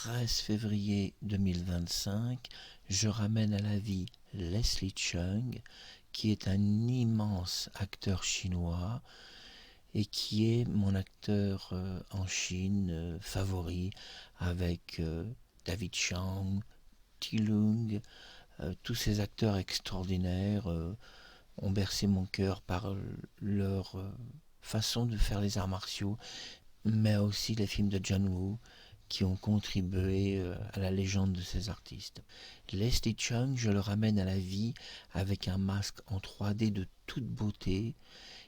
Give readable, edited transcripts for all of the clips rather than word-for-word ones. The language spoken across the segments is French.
13 février 2025, je ramène à la vie Leslie Cheung, qui est un immense acteur chinois et qui est mon acteur en Chine favori, avec David Chang, Ti Lung. Tous ces acteurs extraordinaires ont bercé mon cœur par leur façon de faire les arts martiaux, mais aussi les films de John Woo qui ont contribué à la légende de ces artistes. Leslie Cheung, je le ramène à la vie avec un masque en 3D de toute beauté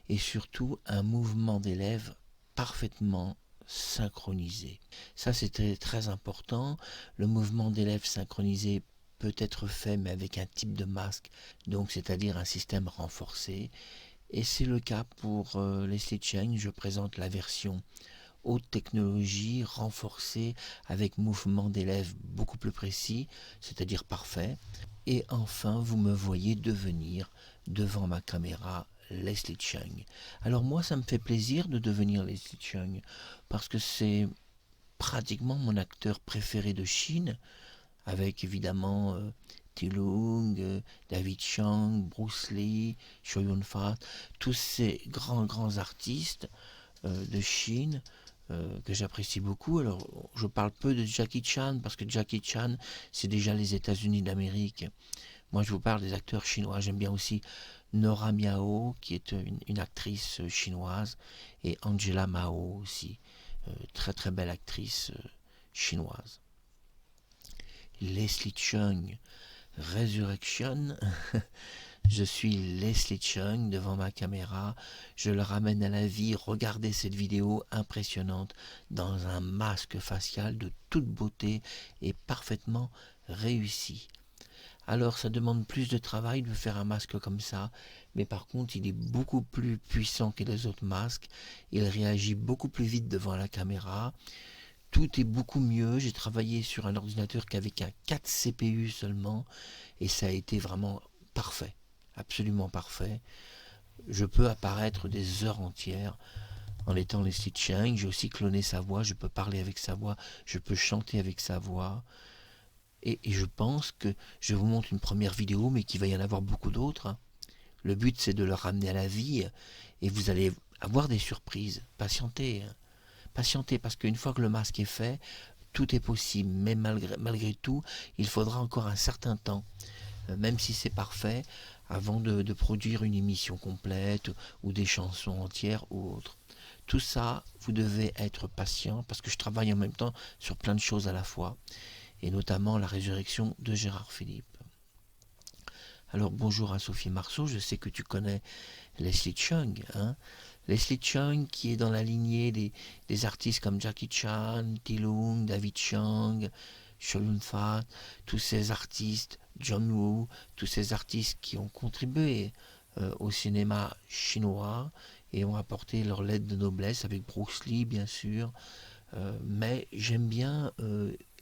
et surtout un mouvement des lèvres parfaitement synchronisé. Ça, c'était très important. Le mouvement des lèvres synchronisé peut être fait mais avec un type de masque, donc c'est-à-dire un système renforcé. Et c'est le cas pour Leslie Cheung. Je présente la version haute technologie renforcée avec mouvement des lèvres beaucoup plus précis, c'est-à-dire parfait. Et enfin, vous me voyez devenir devant ma caméra Leslie Cheung. Alors moi, ça me fait plaisir de devenir Leslie Cheung parce que c'est pratiquement mon acteur préféré de Chine, avec évidemment Ti Lung, David Chang, Bruce Lee, Chow Yun-fat, tous ces grands artistes de Chine que j'apprécie beaucoup. Alors, je parle peu de Jackie Chan parce que Jackie Chan, c'est déjà les États-Unis d'Amérique. Moi, je vous parle des acteurs chinois. J'aime bien aussi Nora Miao, qui est une actrice chinoise, et Angela Mao aussi, très belle actrice chinoise. Leslie Cheung, Resurrection. Je suis Leslie Cheung devant ma caméra, je le ramène à la vie. Regardez cette vidéo impressionnante dans un masque facial de toute beauté et parfaitement réussi. Alors ça demande plus de travail de faire un masque comme ça, mais par contre il est beaucoup plus puissant que les autres masques, il réagit beaucoup plus vite devant la caméra. Tout est beaucoup mieux. J'ai travaillé sur un ordinateur qu'avec un 4 CPU seulement et ça a été vraiment parfait, absolument parfait. Je peux apparaître des heures entières en étant Leslie Cheung. J'ai aussi cloné sa voix, je peux parler avec sa voix, je peux chanter avec sa voix. Et je pense que je vous montre une première vidéo, mais qu'il va y en avoir beaucoup d'autres. Le but, c'est de le ramener à la vie et vous allez avoir des surprises. Patientez. Patientez, parce qu'une fois que le masque est fait, tout est possible. Mais malgré tout, il faudra encore un certain temps, même si c'est parfait, avant de produire une émission complète ou des chansons entières ou autres. Tout ça, vous devez être patient, parce que je travaille en même temps sur plein de choses à la fois, et notamment la résurrection de Gérard Philippe. Alors bonjour à Sophie Marceau, je sais que tu connais Leslie Cheung, hein. Leslie Cheung qui est dans la lignée des artistes comme Jackie Chan, Ti Lung, David Chang, Chow Yun-fat, tous ces artistes, John Woo, tous ces artistes qui ont contribué au cinéma chinois et ont apporté leur lettre de noblesse, avec Bruce Lee bien sûr. Mais j'aime bien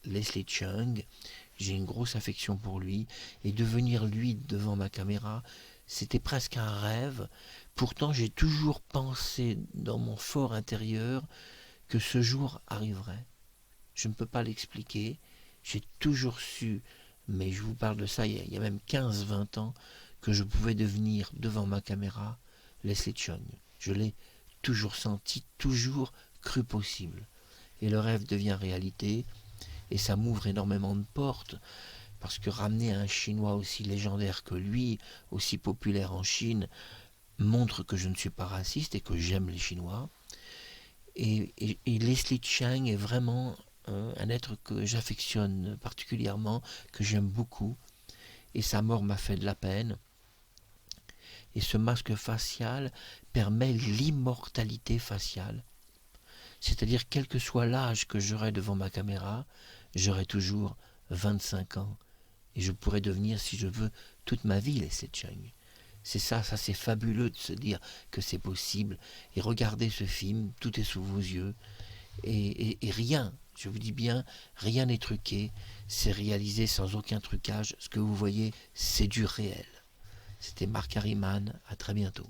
Leslie Cheung, j'ai une grosse affection pour lui, et devenir lui devant ma caméra, c'était presque un rêve. Pourtant, j'ai toujours pensé dans mon fort intérieur que ce jour arriverait. Je ne peux pas l'expliquer, j'ai toujours su, mais je vous parle de ça il y a même 15-20 ans, que je pouvais devenir devant ma caméra Leslie Cheung. Je l'ai toujours senti, toujours cru possible. Et le rêve devient réalité, et ça m'ouvre énormément de portes, parce que ramener un Chinois aussi légendaire que lui, aussi populaire en Chine, montre que je ne suis pas raciste et que j'aime les Chinois. Et Leslie Cheung est vraiment un être que j'affectionne particulièrement, que j'aime beaucoup, et sa mort m'a fait de la peine. Et ce masque facial permet l'immortalité faciale. C'est-à-dire, quel que soit l'âge que j'aurai devant ma caméra, j'aurai toujours 25 ans. Et je pourrais devenir, si je veux, toute ma vie Leslie Cheung. C'est ça c'est fabuleux de se dire que c'est possible. Et regardez ce film, tout est sous vos yeux. Et rien, je vous dis bien, rien n'est truqué. C'est réalisé sans aucun trucage. Ce que vous voyez, c'est du réel. C'était Marc Harriman, à très bientôt.